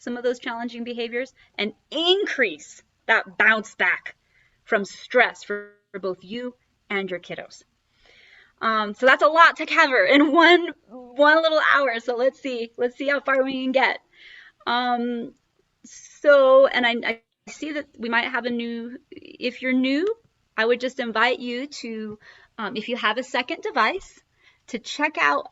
some of those challenging behaviors and increase that bounce back from stress for both you and your kiddos. So that's a lot to cover in one little hour. So let's see how far we can get. And I see that we might have a new, if you're new, I would just invite you to, if you have a second device, to check out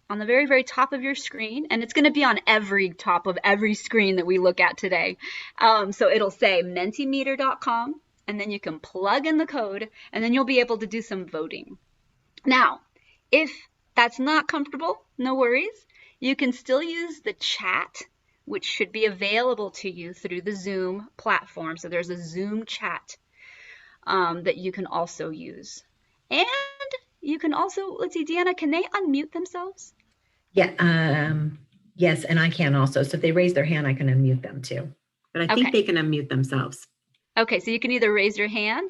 on the very, very top of your screen, and it's going to be on every top of every screen that we look at today. So it'll say mentimeter.com, and then you can plug in the code, and then you'll be able to do some voting. Now, if that's not comfortable, no worries. You can still use the chat, which should be available to you through the Zoom platform. So there's a Zoom chat that you can also use. And you can also, let's see, Deanna, can they unmute themselves? Yeah, yes, and I can also. So if they raise their hand, I can unmute them too. But I think they can unmute themselves. Okay, so you can either raise your hand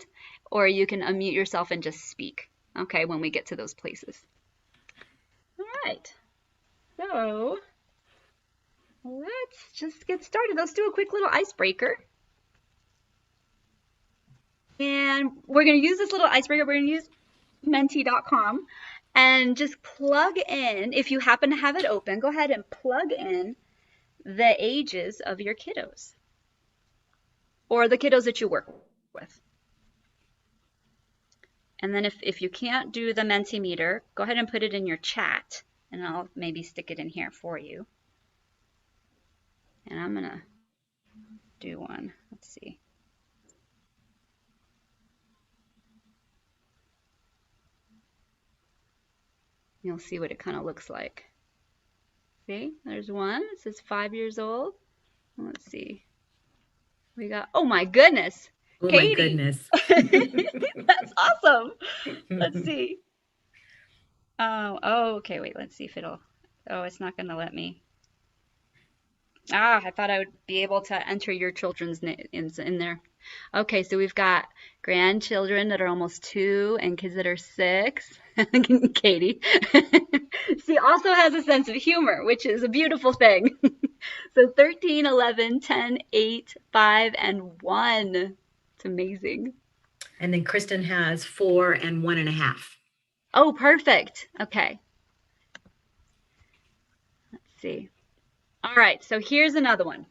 or you can unmute yourself and just speak, okay, when we get to those places. All right, so let's just get started. Let's do a quick little icebreaker. And we're going to use this little icebreaker. We're going to use menti.com and just plug in, if you happen to have it open, go ahead and plug in the ages of your kiddos or the kiddos that you work with. And then if you can't do the Mentimeter, go ahead and put it in your chat, and I'll maybe stick it in here for you. And I'm going to do one. Let's see. You'll see what it kind of looks like. See, there's one. It says 5 years old. Let's see. We got, oh my goodness. Oh Katie. my goodness. That's awesome. Let's see. Oh, okay, wait, let's see if it'll, oh, it's not going to let me. I thought I would be able to enter your children's names in there. Okay, so we've got grandchildren that are almost 2 and kids that are 6. Katie. She also has a sense of humor, which is a beautiful thing. So 13, 11, 10, 8, 5, and 1. It's amazing. And then Kristen has 4 and 1.5. Oh, perfect. Okay. Let's see. All right, so here's another one.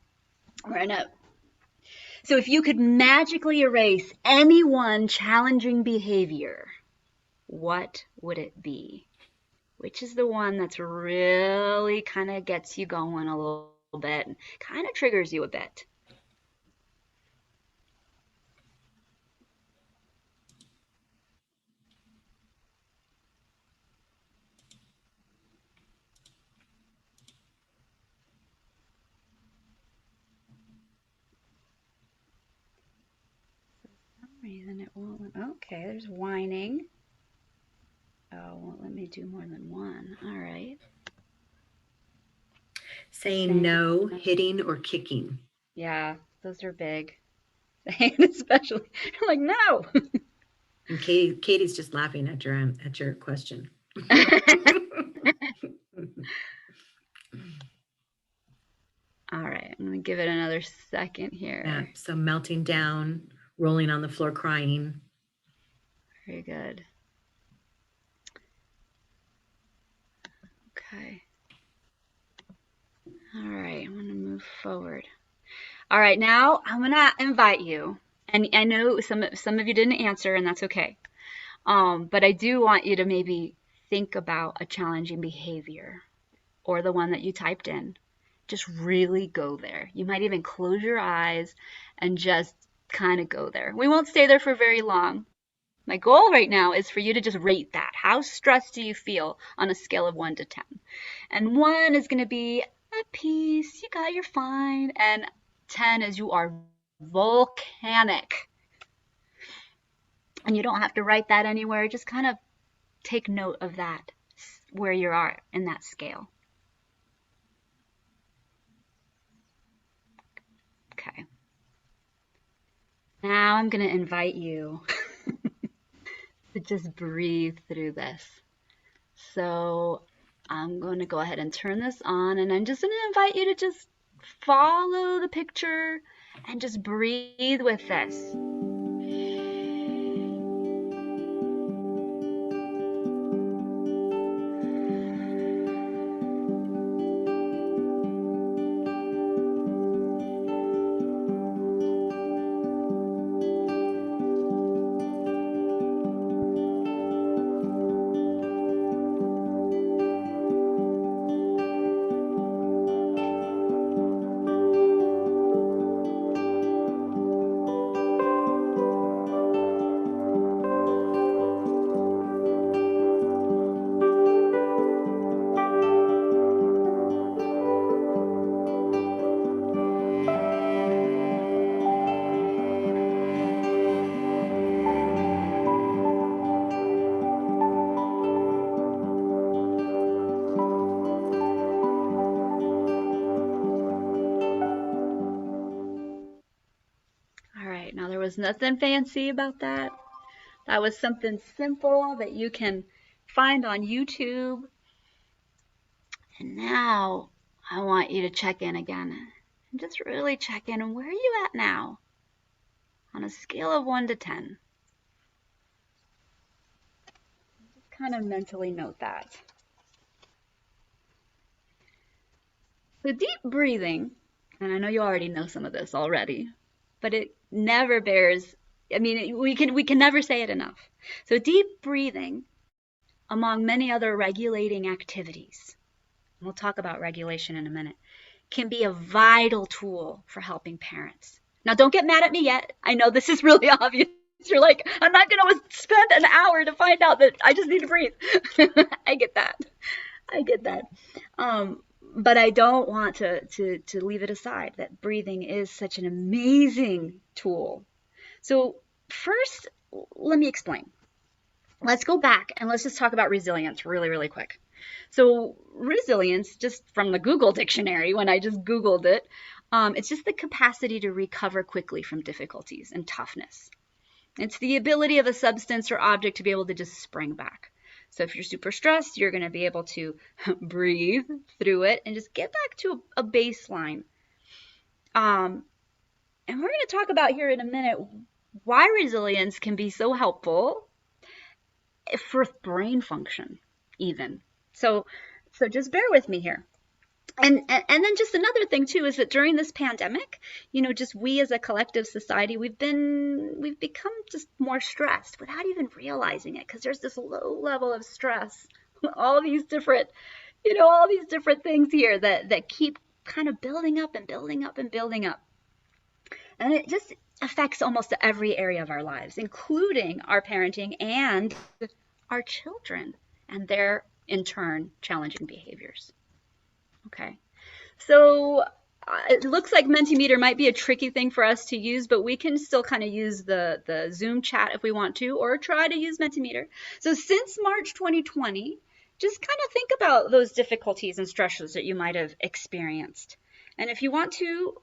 So if you could magically erase any one challenging behavior, what would it be? Which is the one that's really kind of gets you going a little bit, kind of triggers you a bit? Reason it won't. Okay, there's whining. Oh, won't let me do more than one. All right. Saying no, hitting or kicking. Yeah, those are big. Especially, I'm like, no. And Katie's just laughing at your question. All right, I'm gonna give it another second here. Yeah, so melting down, rolling on the floor, crying. Very good. Okay. All right, I'm gonna move forward. All right, now I'm gonna invite you, and I know some of you didn't answer, and that's okay. But I do want you to maybe think about a challenging behavior or the one that you typed in. Just really go there. You might even close your eyes and just kind of go there. We won't stay there for very long. My goal right now is for you to just rate that. How stressed do you feel on a scale of 1 to 10? And 1 is going to be at peace, you're fine. And 10 is you are volcanic. And you don't have to write that anywhere. Just kind of take note of that, where you are in that scale. Okay. Now I'm going to invite you to just breathe through this. So I'm going to go ahead and turn this on, and I'm just going to invite you to just follow the picture and just breathe with this. All right, now there was nothing fancy about that. That was something simple that you can find on YouTube. And now I want you to check in again and just really check in. And where are you at now on a scale of 1 to 10? Just kind of mentally note that. So deep breathing, and I know you already know some of this already, but it never bears, I mean, we can never say it enough. So deep breathing, among many other regulating activities, and we'll talk about regulation in a minute, can be a vital tool for helping parents. Now, don't get mad at me yet. I know this is really obvious. You're like, I'm not going to spend an hour to find out that I just need to breathe. I get that. I get that. But I don't want to leave it aside that breathing is such an amazing tool. So first, let me explain. Let's go back and let's just talk about resilience really, really quick. So resilience, just from the Google dictionary, when I just Googled it, it's just the capacity to recover quickly from difficulties and toughness. It's the ability of a substance or object to be able to just spring back. So if you're super stressed, you're going to be able to breathe through it and just get back to a baseline. And we're going to talk about here in a minute why resilience can be so helpful for brain function even. So just bear with me here. And then just another thing too is that during this pandemic, just we as a collective society, we've become just more stressed without even realizing it, because there's this low level of stress, all these different things here that keep kind of building up and building up and building up. And it just affects almost every area of our lives, including our parenting and our children and their, in turn, challenging behaviors. Okay, so it looks like Mentimeter might be a tricky thing for us to use, but we can still kind of use the Zoom chat if we want to, or try to use Mentimeter. So since March 2020, just kind of think about those difficulties and stresses that you might have experienced. And if you want to,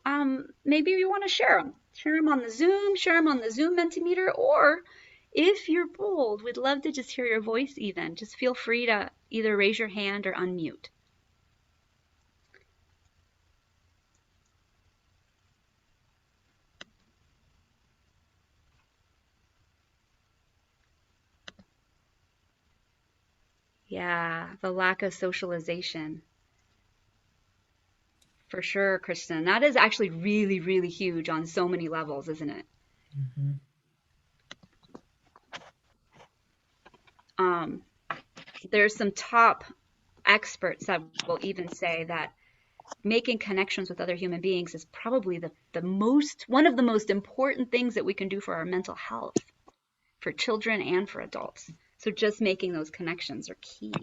maybe you want to share them on the Zoom Mentimeter, or if you're bold, we'd love to just hear your voice even. Just feel free to either raise your hand or unmute. Yeah, the lack of socialization. For sure, Kristen. That is actually really, really huge on so many levels, isn't it? Mm-hmm. There's some top experts that will even say that making connections with other human beings is probably one of the most important things that we can do for our mental health, for children and for adults. So just making those connections are key.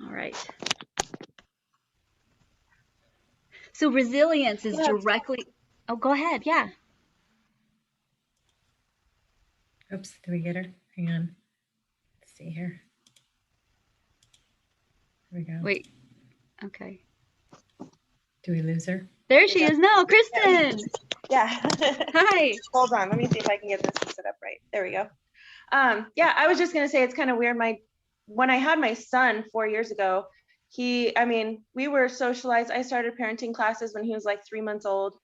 All right. So resilience is directly, oh, go ahead. Yeah. Oops, did we get her? Hang on. Let's see here. Here we go. Wait. Okay. Do we lose her? There she is. No, Kristen. Yeah. Hi. Hold on. Let me see if I can get this set up right. There we go. Yeah, I was just going to say it's kind of weird. When I had my son 4 years ago, we were socialized. I started parenting classes when he was like 3 months old,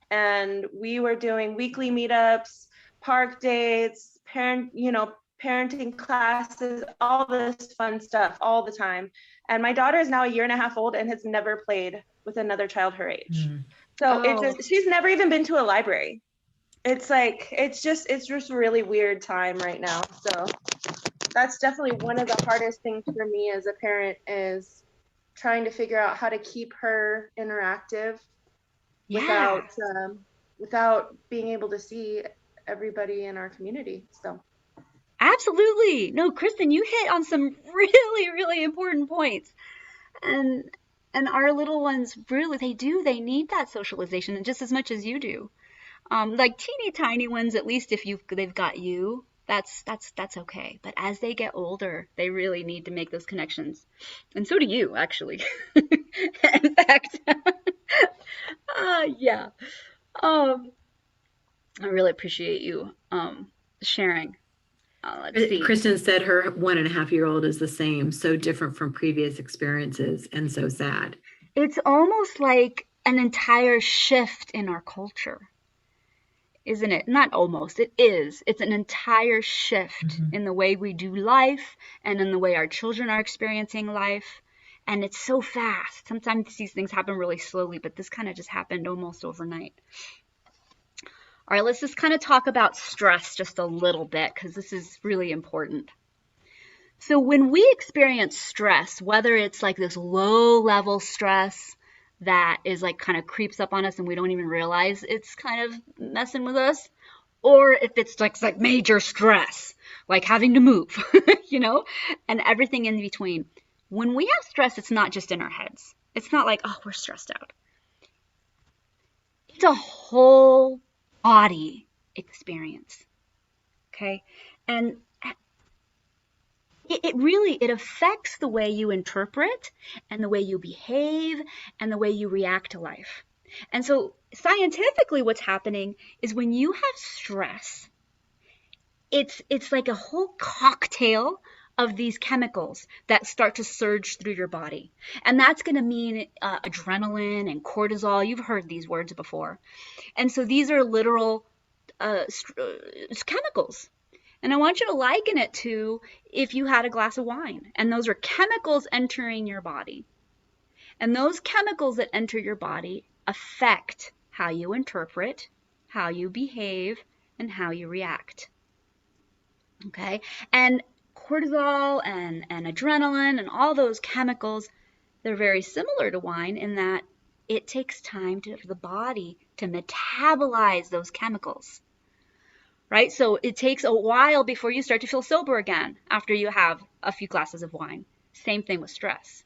and we were doing weekly meetups, park dates, parenting classes, all this fun stuff all the time. And my daughter is now a year and a half old and has never played with another child her age. So she's never even been to a library. It's just a really weird time right now. So that's definitely one of the hardest things for me as a parent, is trying to figure out how to keep her interactive without being able to see everybody in our community. So Absolutely. No, Kristen, you hit on some really, really important points. And our little ones really, they need that socialization, and just as much as you do. Like teeny tiny ones, at least if they've got you, that's okay. But as they get older, they really need to make those connections. And so do you, actually. In fact, yeah. I really appreciate you sharing. Let's see. Kristen said her 1.5-year-old is the same, so different from previous experiences and so sad. It's almost like an entire shift in our culture, isn't it? Not almost, it is. It's an entire shift in the way we do life and in the way our children are experiencing life. And it's so fast. Sometimes these things happen really slowly, but this kind of just happened almost overnight. All right, let's just kind of talk about stress just a little bit, because this is really important. So when we experience stress, whether it's like this low-level stress that is like kind of creeps up on us and we don't even realize it's kind of messing with us, or if it's like major stress, like having to move, and everything in between. When we have stress, it's not just in our heads. It's not like, oh, we're stressed out. It's a whole body experience, okay? And it affects the way you interpret and the way you behave and the way you react to life. And so scientifically what's happening is when you have stress, it's like a whole cocktail of these chemicals that start to surge through your body. And that's going to mean adrenaline and cortisol. You've heard these words before. And so these are literal chemicals. And I want you to liken it to if you had a glass of wine, and those are chemicals entering your body. And those chemicals that enter your body affect how you interpret, how you behave, and how you react. Okay? And cortisol and adrenaline and all those chemicals, they're very similar to wine in that it takes time for the body to metabolize those chemicals, right? So it takes a while before you start to feel sober again after you have a few glasses of wine. Same thing with stress.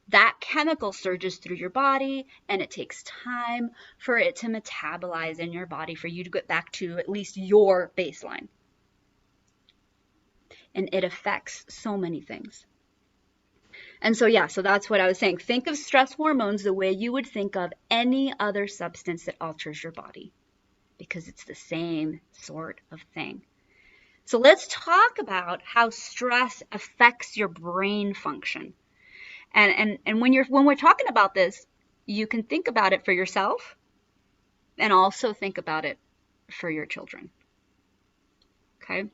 That chemical surges through your body, and it takes time for it to metabolize in your body for you to get back to at least your baseline. And it affects so many things. And so, so that's what I was saying. Think of stress hormones the way you would think of any other substance that alters your body, because it's the same sort of thing. So let's talk about how stress affects your brain function. And when we're talking about this, you can think about it for yourself and also think about it for your children. Okay?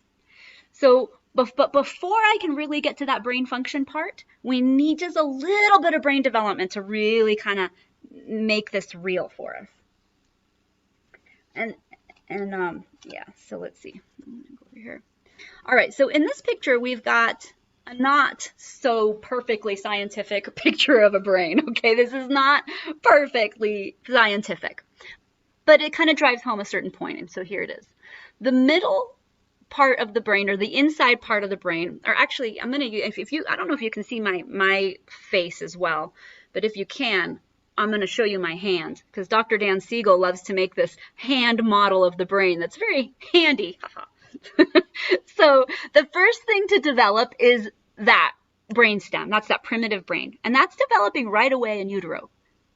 So, but before I can really get to that brain function part, we need just a little bit of brain development to really kind of make this real for us. So let's see. I'm gonna go over here. All right, so in this picture, we've got a not so perfectly scientific picture of a brain, okay? This is not perfectly scientific, but it kind of drives home a certain point, and so here it is. The middle part of the brain, or the inside part of the brain, or actually, I'm gonna, if you, I don't know if you can see my face as well, but if you can, I'm going to show you my hand, because Dr. Dan Siegel loves to make this hand model of the brain that's very handy. So the first thing to develop is that brainstem. That's that primitive brain. And that's developing right away in utero.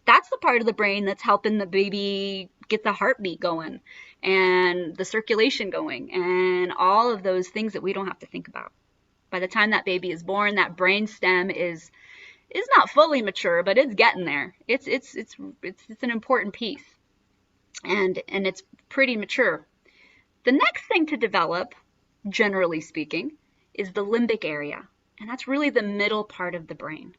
That's the part of the brain that's helping the baby get the heartbeat going and the circulation going and all of those things that we don't have to think about. By the time that baby is born, that brainstem is is not fully mature, but it's getting there. It's an important piece, and it's pretty mature. The next thing to develop, generally speaking, is the limbic area, and that's really the middle part of the brain.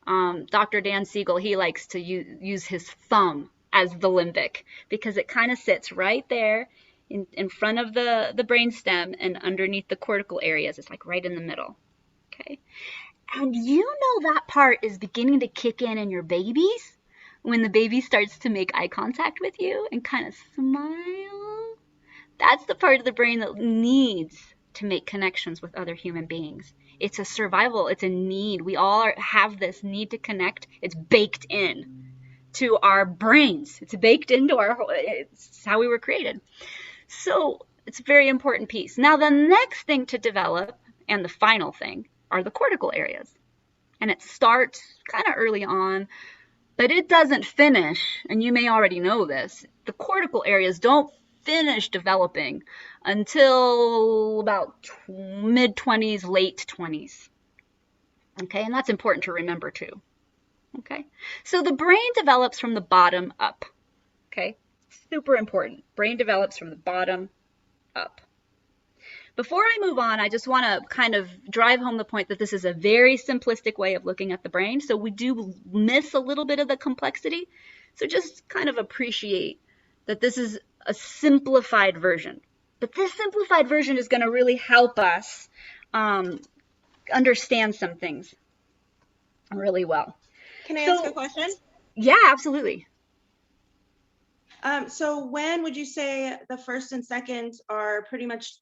Dr. Dan Siegel, he likes to use his thumb as the limbic because it kind of sits right there in front of the brain stem and underneath the cortical areas. It's like right in the middle. Okay. And you know that part is beginning to kick in your babies when the baby starts to make eye contact with you and kind of smile. That's the part of the brain that needs to make connections with other human beings. It's a survival. It's a need. We all have this need to connect. It's baked in to our brains. It's baked into it's how we were created. So it's a very important piece. Now, the next thing to develop, and the final thing, are the cortical areas. And it starts kind of early on, but it doesn't finish, and you may already know this, the cortical areas don't finish developing until about mid-20s, late 20s. Okay, and that's important to remember too. Okay, so the brain develops from the bottom up. Okay, super important. Brain develops from the bottom up. Before I move on, I just want to kind of drive home the point that this is a very simplistic way of looking at the brain, so we do miss a little bit of the complexity. So just kind of appreciate that this is a simplified version. But this simplified version is going to really help us understand some things really well. Can I ask a question? Yeah, absolutely. So when would you say the first and second are pretty much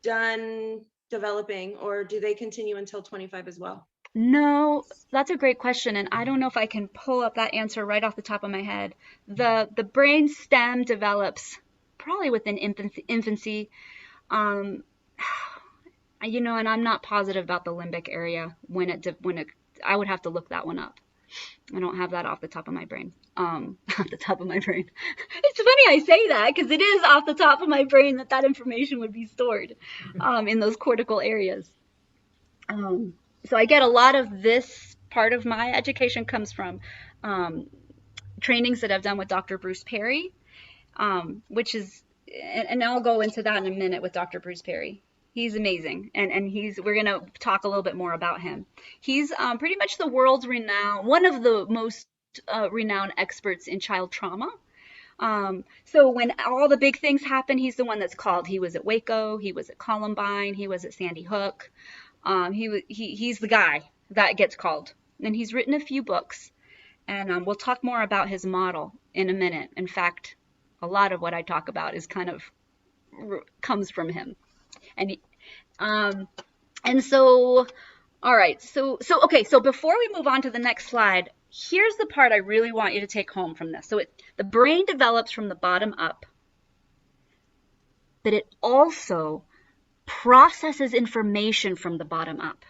done developing, or do they continue until 25 as well? No, that's a great question, and I don't know if I can pull up that answer right off the top of my head. The brain stem develops probably within infancy. You know, and I'm not positive about the limbic area when it I would have to look that one up. I don't have that off the top of my brain. Off the top of my brain. It's funny I say that because it is off the top of my brain that information would be stored in those cortical areas. So I get a lot of this part of my education comes from trainings that I've done with Dr. Bruce Perry, which is, and I'll go into that in a minute with Dr. Bruce Perry. He's amazing, and we're going to talk a little bit more about him. He's pretty much the world's renowned, one of the most renowned experts in child trauma. So when all the big things happen, he's the one that's called. He was at Waco, he was at Columbine, he was at Sandy Hook. He's the guy that gets called, and he's written a few books, and we'll talk more about his model in a minute. In fact, a lot of what I talk about is kind of comes from him. And so, all right, so okay, so before we move on to the next slide, here's the part I really want you to take home from this. So the brain develops from the bottom up, but it also processes information from the bottom up.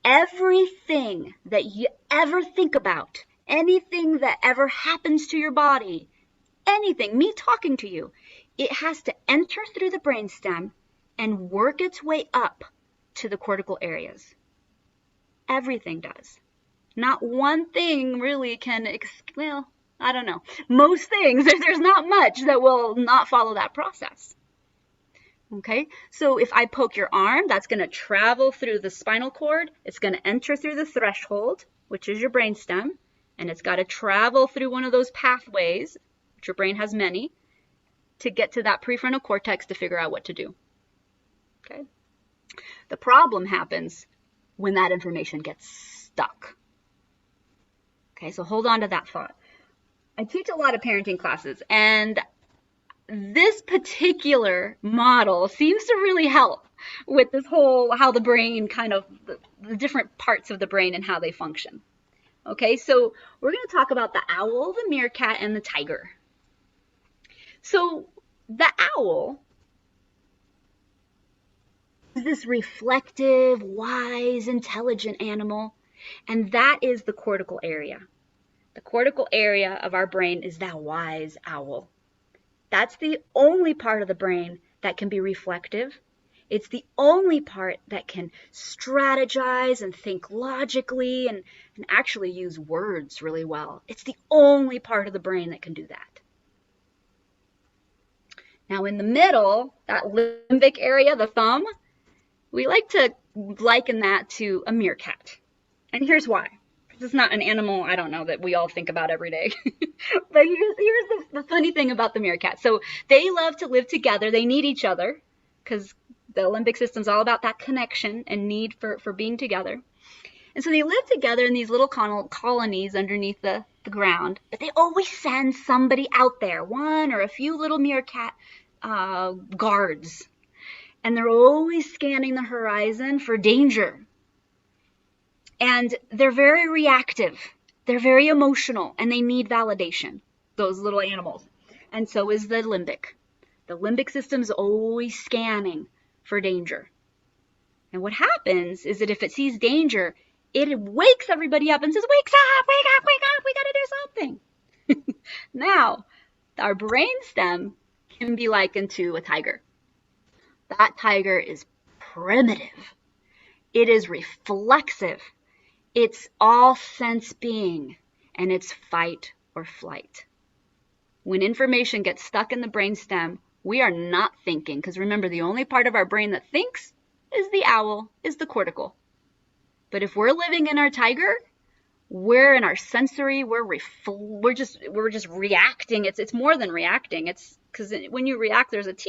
Everything that you ever think about, anything that ever happens to your body, anything, me talking to you, it has to enter through the brainstem and work its way up to the cortical areas. Everything does. Not one thing really can, well, I don't know. Most things, there's not much that will not follow that process. Okay, so if I poke your arm, that's going to travel through the spinal cord. It's going to enter through the threshold, which is your brainstem, and it's got to travel through one of those pathways, which your brain has many, to get to that prefrontal cortex to figure out what to do. Okay, the problem happens when that information gets stuck. Okay, so hold on to that thought. I teach a lot of parenting classes, and this particular model seems to really help with this whole, how the brain kind of, the different parts of the brain and how they function. Okay, so we're going to talk about the owl, the meerkat, and the tiger. So the owl is this reflective, wise, intelligent animal, and that is the cortical area. The cortical area of our brain is that wise owl. That's the only part of the brain that can be reflective. It's the only part that can strategize and think logically and actually use words really well. It's the only part of the brain that can do that. Now in the middle, that limbic area, the thumb, we like to liken that to a meerkat. And here's why. This is not an animal, I don't know, that we all think about every day. But here's the funny thing about the meerkat. So they love to live together. They need each other because the limbic system's all about that connection and need for being together. And so they live together in these little colonies underneath the ground. But they always send somebody out there, one or a few little meerkat guards. And they're always scanning the horizon for danger. And they're very reactive. They're very emotional, and they need validation, those little animals. And so is the limbic. The limbic system's always scanning for danger. And what happens is that if it sees danger, it wakes everybody up and says, wake up, we got to do something. Now, our brainstem can be likened to a tiger. That tiger is primitive. It is reflexive. It's all sense being, and it's fight or flight. When information gets stuck in the brainstem, we are not thinking, because remember, the only part of our brain that thinks is the owl, is the cortical. But if we're living in our tiger, we're in our sensory, we're just reacting. It's more than reacting. It's because when you react, there's maybe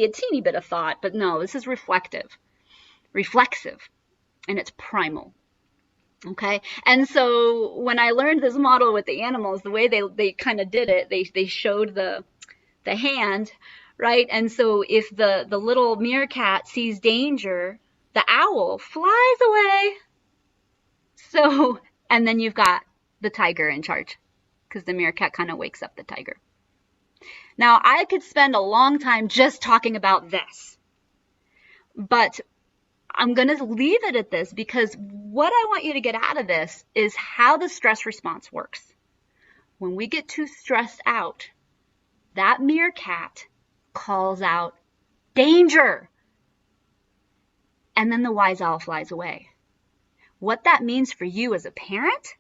a teeny bit of thought, but no, this is reflexive, and it's primal. Okay, and so when I learned this model with the animals, the way they kind of did it, they showed the hand, right? And so if the little meerkat sees danger, the owl flies away. So, and then you've got the tiger in charge, because the meerkat kind of wakes up the tiger. Now, I could spend a long time just talking about this, but I'm going to leave it at this because what I want you to get out of this is how the stress response works. When we get too stressed out, that meerkat calls out, danger! And then the wise owl flies away. What that means for you as a parent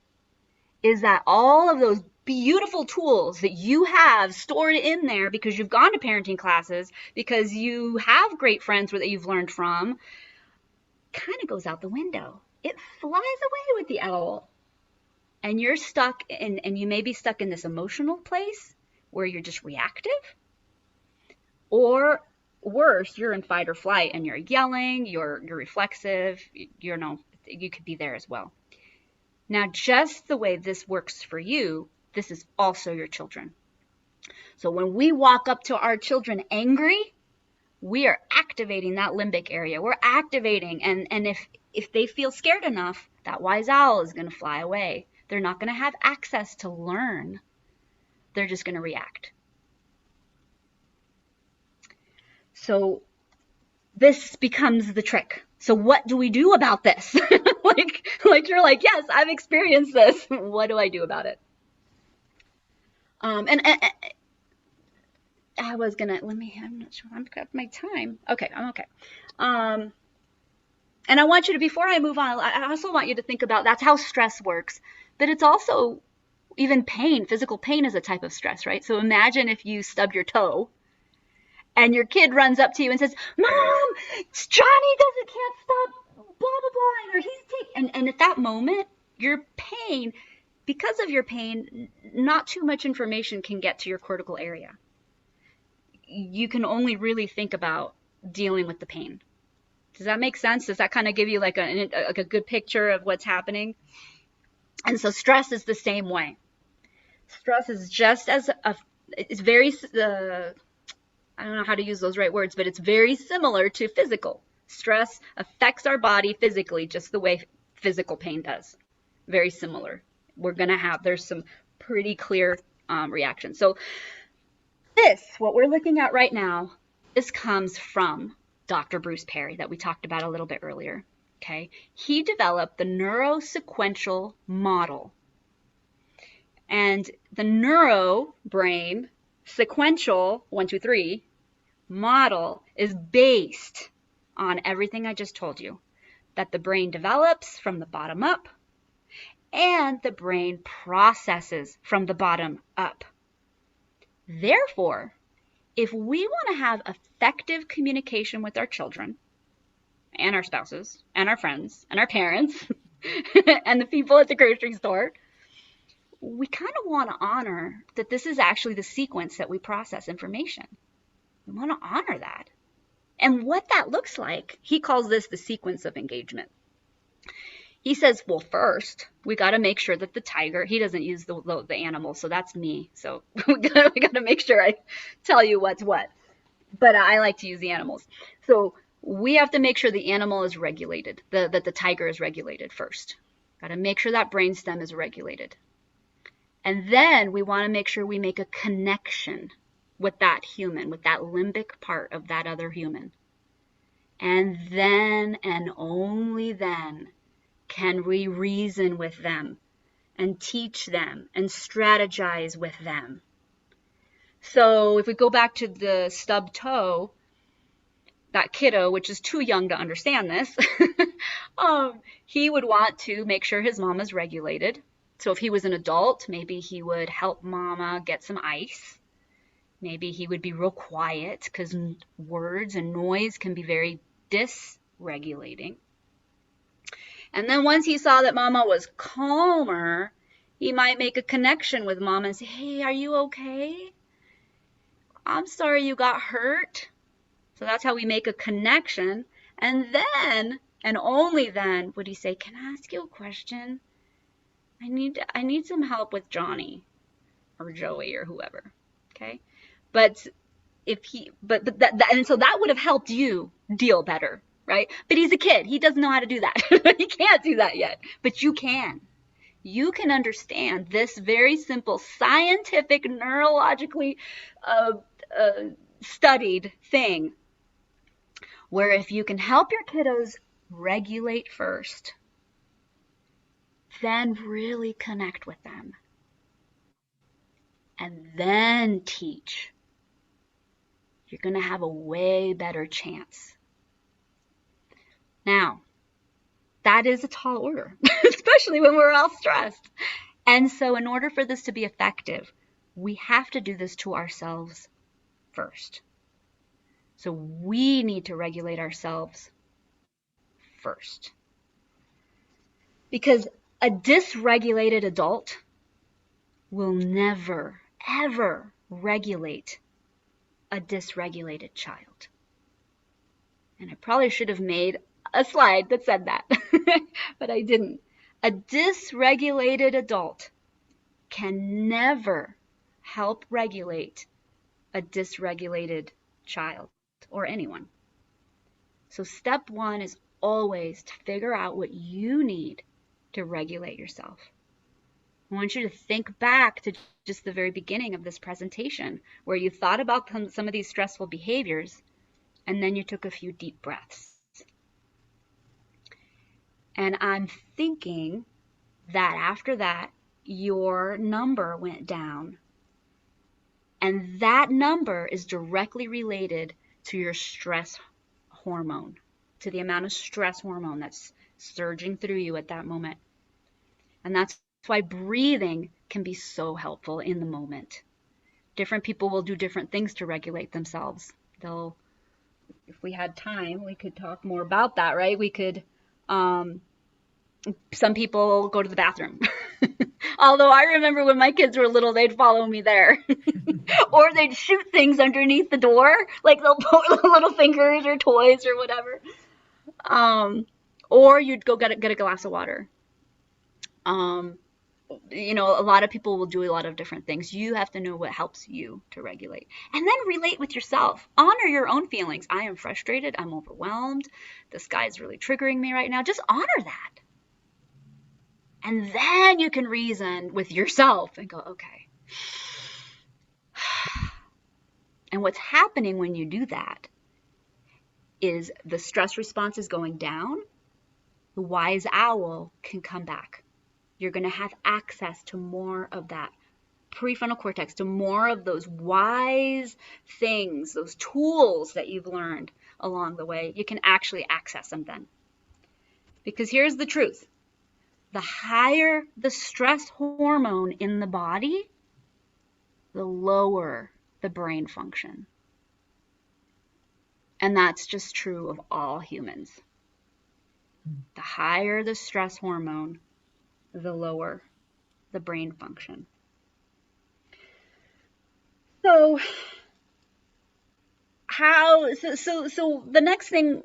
is that all of those beautiful tools that you have stored in there because you've gone to parenting classes, because you have great friends that you've learned from, kind of goes out the window. It flies away with the owl. And you're stuck and you may be stuck in this emotional place where you're just reactive. Or worse, you're in fight or flight and you're yelling, you're reflexive, you could be there as well. Now, just the way this works for you, this is also your children. So when we walk up to our children angry, we are activating that limbic area. We're activating, and if they feel scared enough, that wise owl is going to fly away. They're not going to have access to learn. They're just going to react. So this becomes the trick. So what do we do about this? like you're like, yes, I've experienced this. What do I do about it? And I was gonna, I'm not sure, I've got my time. Okay, I'm okay. And I want you to, before I move on, I also want you to think about, that's how stress works, but it's also even pain. Physical pain is a type of stress, right? So imagine if you stub your toe and your kid runs up to you and says, Mom, Johnny can't stop, blah, blah, blah, or he's taking, and at that moment, your pain, because of your pain, not too much information can get to your cortical area. You can only really think about dealing with the pain. Does that make sense? Does that kind of give you like a good picture of what's happening? And so stress is the same way. Stress is just as it's very, I don't know how to use those right words, but it's very similar to physical. Stress affects our body physically just the way physical pain does. Very similar. There's some pretty clear reactions. So what we're looking at right now, this comes from Dr. Bruce Perry that we talked about a little bit earlier. Okay, he developed the neurosequential model. And the neuro brain, sequential, 1, 2, 3, model is based on everything I just told you, that the brain develops from the bottom up and the brain processes from the bottom up. Therefore, if we want to have effective communication with our children and our spouses and our friends and our parents and the people at the grocery store, we kind of want to honor that this is actually the sequence that we process information. We want to honor that. And what that looks like, he calls this the sequence of engagement. He says, well, first, we got to make sure that the tiger, he doesn't use the animal, so that's me. So we got to make sure I tell you what's what. But I like to use the animals. So we have to make sure the animal is regulated, that the tiger is regulated first. Got to make sure that brainstem is regulated. And then we want to make sure we make a connection with that human, with that limbic part of that other human. And then, and only then, can we reason with them and teach them and strategize with them. So if we go back to the stub toe, that kiddo, which is too young to understand this, he would want to make sure his mama's regulated. So if he was an adult, maybe he would help mama get some ice. Maybe he would be real quiet because words and noise can be very dysregulating. And then once he saw that mama was calmer, he might make a connection with mama and say, hey, are you okay? I'm sorry you got hurt. So that's how we make a connection. And then, and only then, would he say, can I ask you a question? I need some help with Johnny or Joey or whoever. Okay? But if he, and so that would have helped you deal better, right? But he's a kid. He doesn't know how to do that. He can't do that yet. But you can. You can understand this very simple, scientific, neurologically studied thing, where if you can help your kiddos regulate first, then really connect with them, and then teach, you're going to have a way better chance. Now, that is a tall order, especially when we're all stressed. And so in order for this to be effective, we have to do this to ourselves first. So we need to regulate ourselves first. Because a dysregulated adult will never, ever regulate a dysregulated child. And I probably should have made a slide that said that, but I didn't. A dysregulated adult can never help regulate a dysregulated child or anyone. So step one is always to figure out what you need to regulate yourself. I want you to think back to just the very beginning of this presentation, where you thought about some of these stressful behaviors, and then you took a few deep breaths. And I'm thinking that after that, your number went down. And that number is directly related to your stress hormone, to the amount of stress hormone that's surging through you at that moment. And that's why breathing can be so helpful in the moment. Different people will do different things to regulate themselves. If we had time, we could talk more about that, right? We could, some people go to the bathroom. Although I remember when my kids were little, they'd follow me there. Or they'd shoot things underneath the door, like they'll put little fingers or toys or whatever. Or you'd go get a glass of water. A lot of people will do a lot of different things. You have to know what helps you to regulate. And then relate with yourself. Honor your own feelings. I am frustrated. I'm overwhelmed. This guy's really triggering me right now. Just honor that. And then you can reason with yourself and go, okay. And what's happening when you do that is the stress response is going down. The wise owl can come back. You're going to have access to more of that prefrontal cortex, to more of those wise things, those tools that you've learned along the way, you can actually access them then. Because here's the truth. The higher the stress hormone in the body, the lower the brain function. And that's just true of all humans. The higher the stress hormone, the lower the brain function. So the next thing,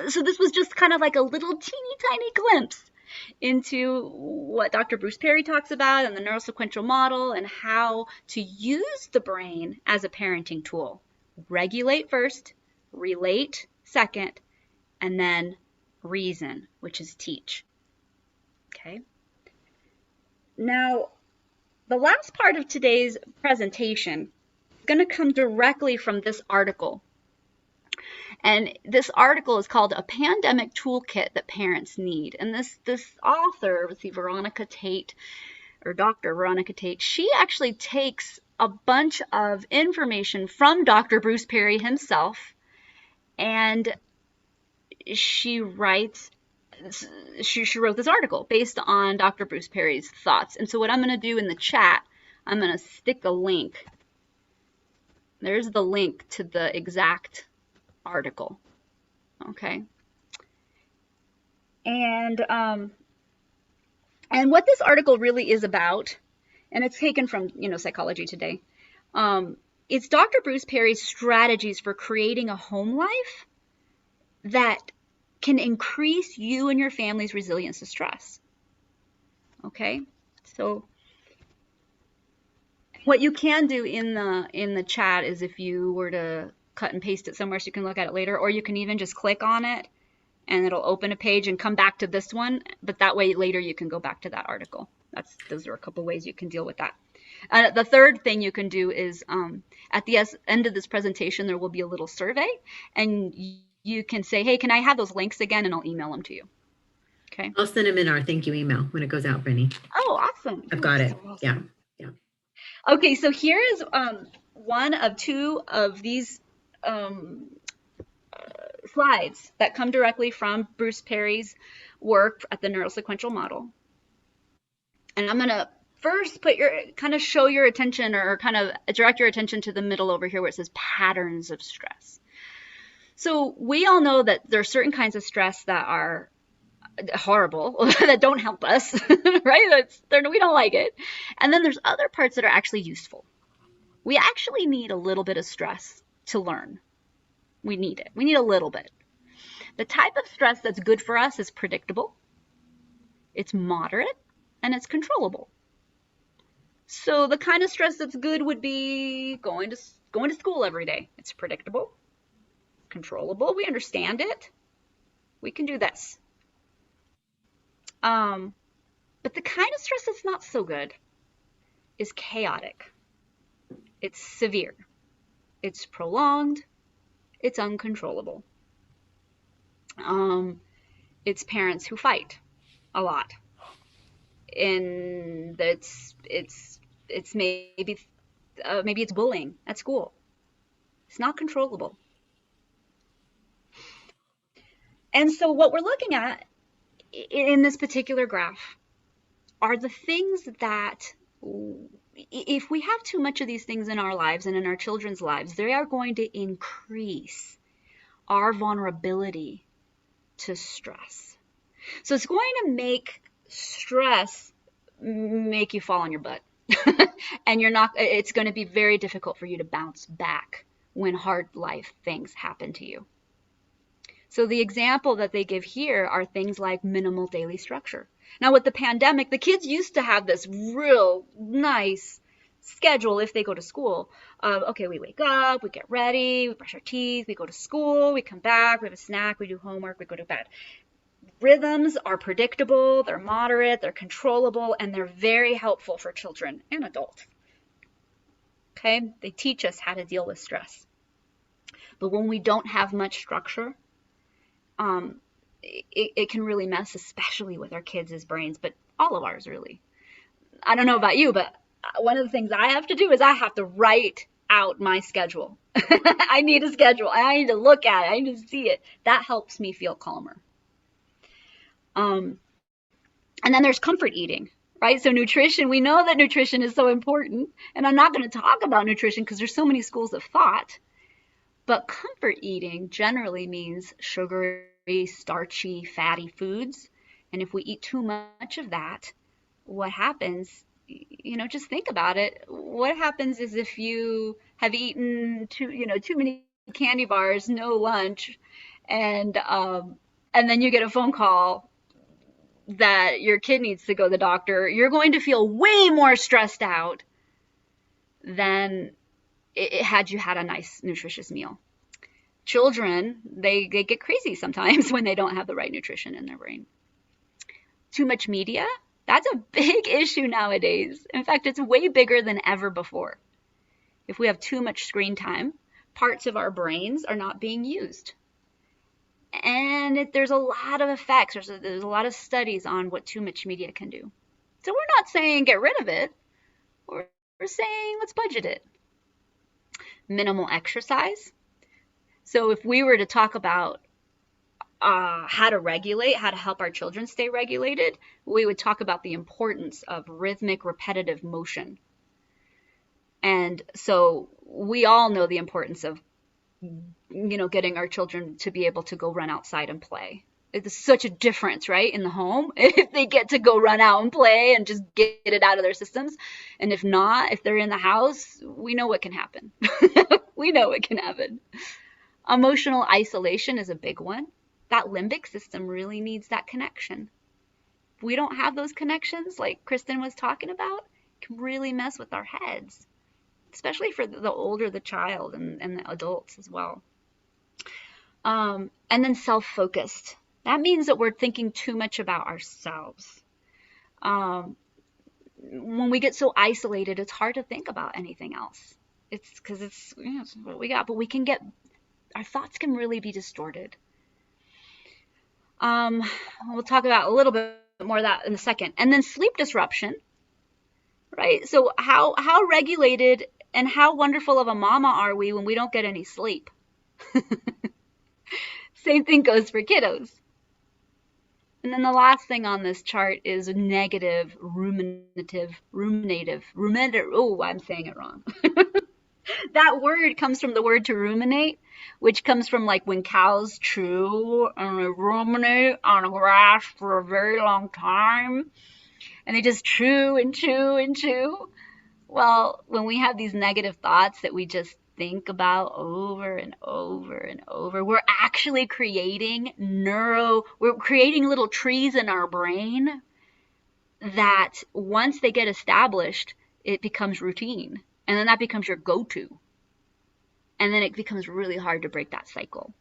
so this was just kind of like a little teeny tiny glimpse into what Dr. Bruce Perry talks about and the neurosequential model and how to use the brain as a parenting tool. Regulate first, relate second, and then reason, which is teach. Okay. Now, the last part of today's presentation is going to come directly from this article. And this article is called A Pandemic Toolkit That Parents Need. And this author, let's see, Veronica Tate, or Dr. Veronica Tate, she actually takes a bunch of information from Dr. Bruce Perry himself, and she wrote this article based on Dr. Bruce Perry's thoughts. And so what I'm going to do in the chat, I'm going to stick a link. There's the link to the exact article. Okay. And what this article really is about, and it's taken from, Psychology Today, it's Dr. Bruce Perry's strategies for creating a home life that can increase you and your family's resilience to stress. Okay? So what you can do in the chat is, if you were to cut and paste it somewhere so you can look at it later, or you can even just click on it and it'll open a page and come back to this one, but that way later you can go back to that article. Those are a couple ways you can deal with that. The third thing you can do is at the end of this presentation there will be a little survey, and you can say, hey, can I have those links again, and I'll email them to you. Okay. I'll send them in our thank you email when it goes out, Beni. Oh, awesome. I've got it. So awesome. Yeah. Okay, so here is one of two of these slides that come directly from Bruce Perry's work at the neurosequential model. And I'm going to first show your attention, or kind of direct your attention to the middle over here where it says patterns of stress. So we all know that there are certain kinds of stress that are horrible, that don't help us, right? We don't like it. And then there's other parts that are actually useful. We actually need a little bit of stress to learn. We need it. We need a little bit. The type of stress that's good for us is predictable, it's moderate, and it's controllable. So the kind of stress that's good would be going to school every day. It's predictable, controllable. We understand it. We can do this. But the kind of stress that's not so good is chaotic. It's severe. It's prolonged. It's uncontrollable. It's parents who fight a lot. And it's maybe it's bullying at school. It's not controllable. And so what we're looking at in this particular graph are the things that, if we have too much of these things in our lives and in our children's lives, they are going to increase our vulnerability to stress. So it's going to make stress make you fall on your butt. And it's going to be very difficult for you to bounce back when hard life things happen to you. So the example that they give here are things like minimal daily structure. Now with the pandemic, the kids used to have this real nice schedule if they go to school. Okay, we wake up, we get ready, we brush our teeth, we go to school, we come back, we have a snack, we do homework, we go to bed. Rhythms are predictable, they're moderate, they're controllable, and they're very helpful for children and adults. Okay, they teach us how to deal with stress. But when we don't have much structure, it can really mess, especially with our kids' brains, but all of ours really. I don't know about you, but one of the things I have to do is I have to write out my schedule. I need a schedule. I need to look at it. I need to see it. That helps me feel calmer. And then there's comfort eating, right? So nutrition, we know that nutrition is so important. And I'm not going to talk about nutrition because there's so many schools of thought. But comfort eating generally means sugary, starchy, fatty foods. And if we eat too much of that, what happens, just think about it. What happens is if you have eaten too many candy bars, no lunch, and then you get a phone call that your kid needs to go to the doctor, you're going to feel way more stressed out than had you had a nice, nutritious meal. Children, they get crazy sometimes when they don't have the right nutrition in their brain. Too much media, that's a big issue nowadays. In fact, it's way bigger than ever before. If we have too much screen time, parts of our brains are not being used. And there's a lot of effects. There's a lot of studies on what too much media can do. So we're not saying get rid of it. We're saying let's budget it. Minimal exercise. So if we were to talk about how to help our children stay regulated, we would talk about the importance of rhythmic, repetitive motion. And so we all know the importance of getting our children to be able to go run outside and play. It's such a difference, right, in the home if they get to go run out and play and just get it out of their systems. And if not, if they're in the house, we know what can happen. We know what can happen. Emotional isolation is a big one. That limbic system really needs that connection. If we don't have those connections, like Kristen was talking about, it can really mess with our heads, especially for the older the child and the adults as well. And then self-focused. That means that we're thinking too much about ourselves. When we get so isolated, it's hard to think about anything else. It's because it's what we got, but our thoughts can really be distorted. We'll talk about a little bit more of that in a second. And then sleep disruption, right? So how regulated and how wonderful of a mama are we when we don't get any sleep? Same thing goes for kiddos. And then the last thing on this chart is negative, ruminative. Oh, I'm saying it wrong. That word comes from the word to ruminate, which comes from like when cows chew and they ruminate on grass for a very long time. And they just chew and chew and chew. Well, when we have these negative thoughts that we just think about over and over and over, we're actually creating little trees in our brain that once they get established, it becomes routine. And then that becomes your go-to. And then it becomes really hard to break that cycle.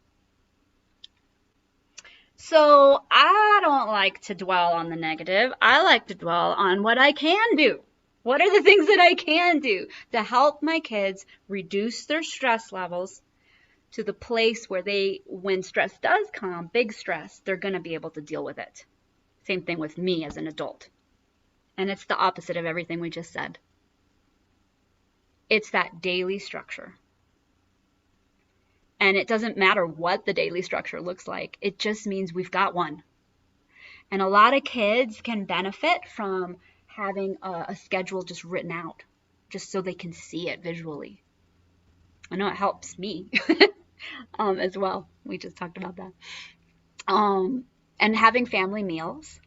So I don't like to dwell on the negative. I like to dwell on what I can do. What are the things that I can do to help my kids reduce their stress levels to the place where when stress does come, big stress, they're going to be able to deal with it. Same thing with me as an adult. And it's the opposite of everything we just said. It's that daily structure. And it doesn't matter what the daily structure looks like. It just means we've got one. And a lot of kids can benefit from having a schedule just written out, just so they can see it visually. I know it helps me as well. We just talked about that. And having family meals,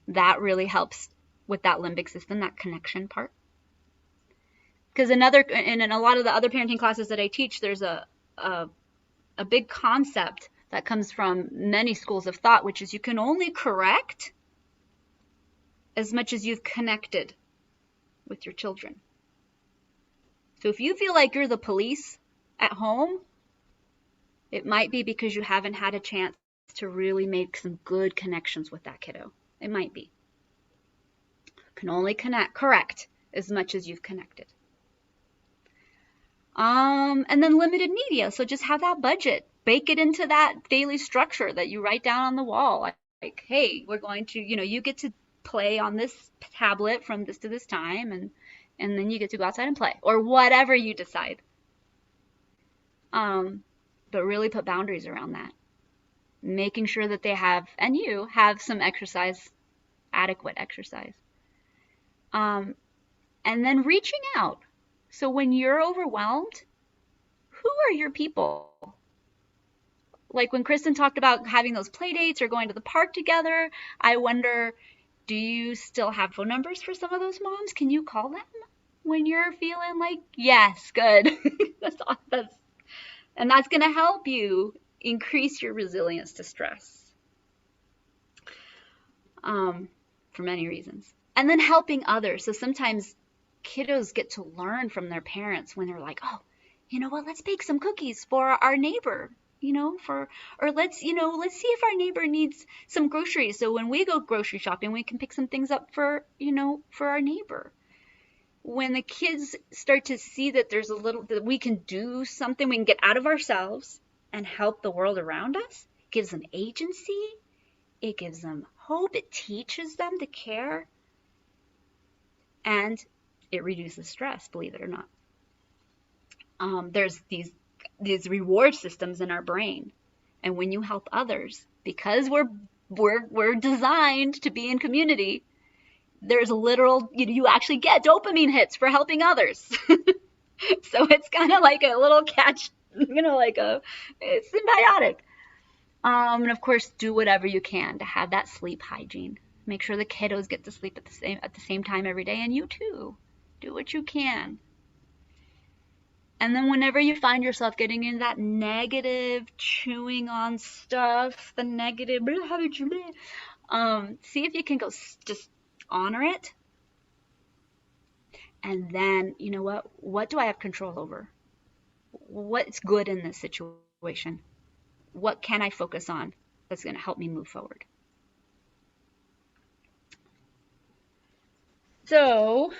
that really helps with that limbic system, that connection part. Because in a lot of the other parenting classes that I teach, there's a big concept that comes from many schools of thought, which is you can only correct as much as you've connected with your children. So if you feel like you're the police at home, it might be because you haven't had a chance to really make some good connections with that kiddo. It might be. You can only correct as much as you've connected. And then limited media. So just have that budget. Bake it into that daily structure that you write down on the wall. Like, hey, we're going to, you get to play on this tablet from this to this time, and then you get to go outside and play, or whatever you decide. But really put boundaries around that, making sure that they have, and you have some exercise, adequate exercise. And then reaching out. So when you're overwhelmed, who are your people? Like when Kristen talked about having those play dates or going to the park together, I wonder, do you still have phone numbers for some of those moms? Can you call them when you're feeling like, yes, good. And that's going to help you increase your resilience to stress for many reasons. And then helping others. So sometimes kiddos get to learn from their parents when they're like, oh, you know what, let's bake some cookies for our neighbor, or let's see if our neighbor needs some groceries. So when we go grocery shopping, we can pick some things up for our neighbor. When the kids start to see that that we can do something, we can get out of ourselves and help the world around us, it gives them agency, it gives them hope, it teaches them to care, and it reduces stress, believe it or not. There's these reward systems in our brain, and when you help others, because we're designed to be in community, there's you actually get dopamine hits for helping others. So it's kind of like a little catch, it's symbiotic. And of course, do whatever you can to have that sleep hygiene. Make sure the kiddos get to sleep at the same time every day, and you too. Do what you can. And then whenever you find yourself getting in that negative, chewing on stuff, the negative, see if you can go just honor it. And then, you know what do I have control over? What's good in this situation? What can I focus on that's going to help me move forward? So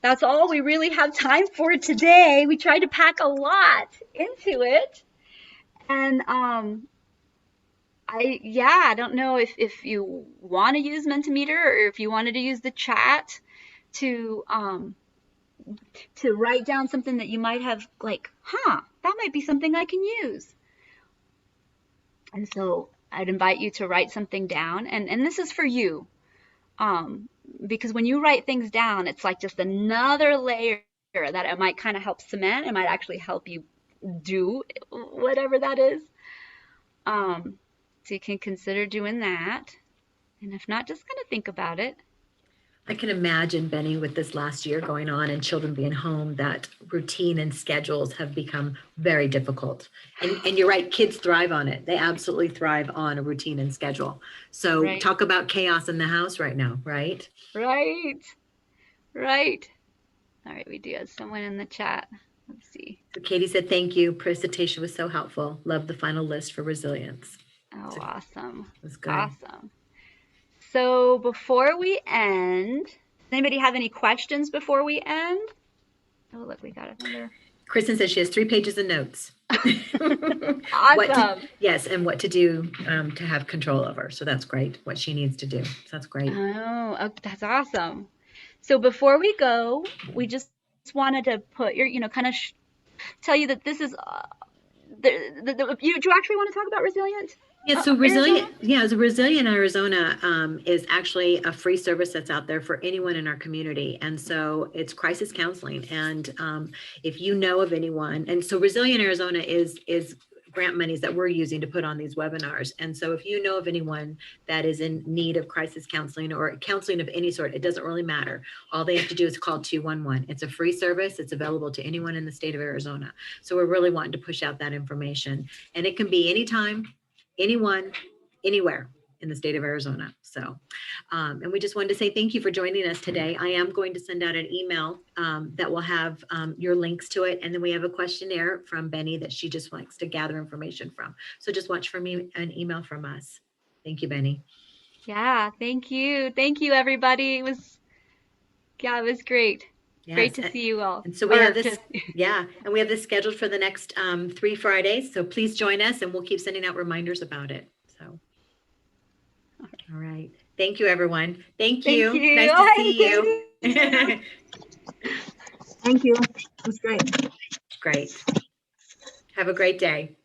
that's all we really have time for today. We tried to pack a lot into it. And I don't know if you want to use Mentimeter or if you wanted to use the chat to write down something that you might have like, that might be something I can use. And so I'd invite you to write something down. And this is for you. Because when you write things down, it's like just another layer that it might kind of help cement. It might actually help you do whatever that is. So you can consider doing that. And if not, just kind of think about it. I can imagine, Beni, with this last year going on and children being home, that routine and schedules have become very difficult. And you're right, kids thrive on it. They absolutely thrive on a routine and schedule. So Right. Talk about chaos in the house right now, right? Right. All right, we do have someone in the chat. Let's see. So Katie said, thank you. Presentation was so helpful. Love the final list for resilience. Oh, awesome. It was good. Awesome. So before we end, does anybody have any questions before we end? Oh, look, we got another. Kristen says she has 3 pages of notes. Awesome. Yes, and what to do to have control over. So that's great. What she needs to do. So that's great. Oh, that's awesome. So before we go, we just wanted to put tell you that this is, do you actually want to talk about resilient? Yeah, so Resilient Arizona is actually a free service that's out there for anyone in our community. And so it's crisis counseling. And if you know of anyone, and so Resilient Arizona is grant monies that we're using to put on these webinars. And so if you know of anyone that is in need of crisis counseling or counseling of any sort, it doesn't really matter. All they have to do is call 211. It's a free service. It's available to anyone in the state of Arizona. So we're really wanting to push out that information. And it can be anytime, anyone, anywhere in the state of Arizona. So, and we just wanted to say thank you for joining us today. I am going to send out an email that will have your links to it. And then we have a questionnaire from Beni that she just likes to gather information from. So just watch for me an email from us. Thank you, Beni. Yeah, thank you. Thank you, everybody. It was great. Yes. Great to see you all. And so we have this, and we have this scheduled for the next 3 Fridays. So please join us and we'll keep sending out reminders about it. So, all right. Thank you, everyone. Thank you. Thank you. Nice to see you. Thank you. It was great. Great. Have a great day.